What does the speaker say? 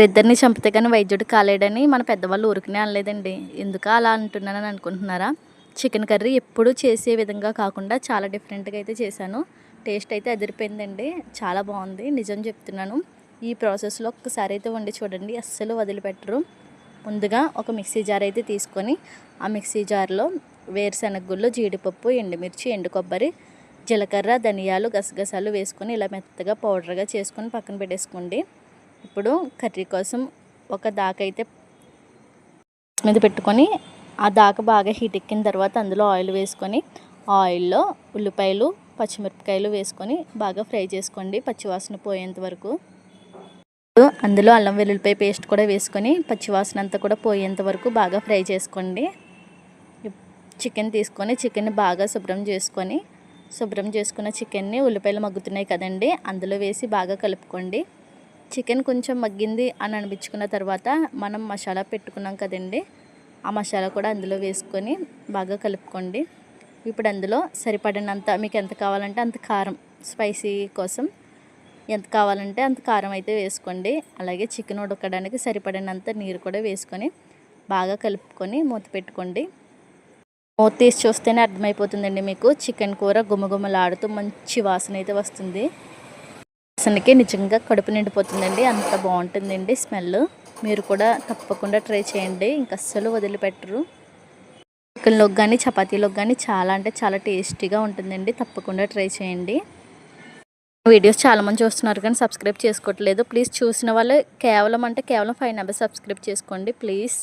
ఇద్దరిని చంపితే కానీ వైద్యుడు కాలేడని మన పెద్దవాళ్ళు ఊరికనే అనలేదండి. ఎందుకు అలా అంటున్నానని అనుకుంటున్నారా? చికెన్ కర్రీ ఎప్పుడు చేసే విధంగా కాకుండా చాలా డిఫరెంట్గా అయితే చేశాను. టేస్ట్ అయితే అదిరిపోయిందండి. చాలా బాగుంది, నిజం చెప్తున్నాను. ఈ ప్రాసెస్లో ఒక్కసారి అయితే వండి చూడండి, అస్సలు వదిలిపెట్టరు. ముందుగా ఒక మిక్సీ జార్ అయితే తీసుకొని ఆ మిక్సీ జార్లో వేరుశనగ గుళ్ళు, జీడిపప్పు, ఎండుమిర్చి, ఎండు కొబ్బరి, జీలకర్ర, ధనియాలు, గసగసాలు వేసుకొని ఇలా మెత్తగా పౌడర్గా చేసుకొని పక్కన పెట్టేసుకోండి. ఇప్పుడు కర్రీ కోసం ఒక దాకైతే మీద పెట్టుకొని ఆ దాక బాగా హీట్ ఎక్కిన తర్వాత అందులో ఆయిల్ వేసుకొని ఆయిల్లో ఉల్లిపాయలు, పచ్చిమిరపకాయలు వేసుకొని బాగా ఫ్రై చేసుకోండి పచ్చివాసన పోయేంత వరకు. అందులో అల్లం వెల్లుల్లిపాయ పేస్ట్ కూడా వేసుకొని పచ్చివాసన అంతా కూడా పోయేంత వరకు బాగా ఫ్రై చేసుకోండి. చికెన్ తీసుకొని చికెన్ని బాగా శుభ్రం చేసుకున్న చికెన్ని ఉల్లిపాయలు మగ్గుతున్నాయి కదండి, అందులో వేసి బాగా కలుపుకోండి. చికెన్ కొంచెం మగ్గింది అని అనిపించుకున్న తర్వాత మనం మసాలా పెట్టుకున్నాం కదండి, ఆ మసాలా కూడా అందులో వేసుకొని బాగా కలుపుకోండి. ఇప్పుడు అందులో సరిపడినంత, మీకు ఎంత కావాలంటే అంత కారం, స్పైసీ కోసం ఎంత కావాలంటే అంత కారం అయితే వేసుకోండి. అలాగే చికెన్ ఉడకడానికి సరిపడినంత నీరు కూడా వేసుకొని బాగా కలుపుకొని మూత పెట్టుకోండి. మూత తీసి చూస్తేనే అర్థమైపోతుందండి మీకు, చికెన్ కూర గుమగుమలాడుతూ మంచి వాసన అయితే వస్తుంది. వాసనకి నిజంగా కడుపు నిండిపోతుందండి, అంత బాగుంటుందండి స్మెల్. మీరు కూడా తప్పకుండా ట్రై చేయండి, ఇంకా అస్సలు వదిలిపెట్టరు. చికెన్లోకి కానీ చపాతీలోకి కానీ చాలా అంటే చాలా టేస్టీగా ఉంటుందండి, తప్పకుండా ట్రై చేయండి. వీడియోస్ చాలామంది చూస్తున్నారు కానీ సబ్స్క్రైబ్ చేసుకోవట్లేదు. ప్లీజ్ చూసిన వాళ్ళు కేవలం 5 నెంబర్ సబ్స్క్రైబ్ చేసుకోండి ప్లీజ్.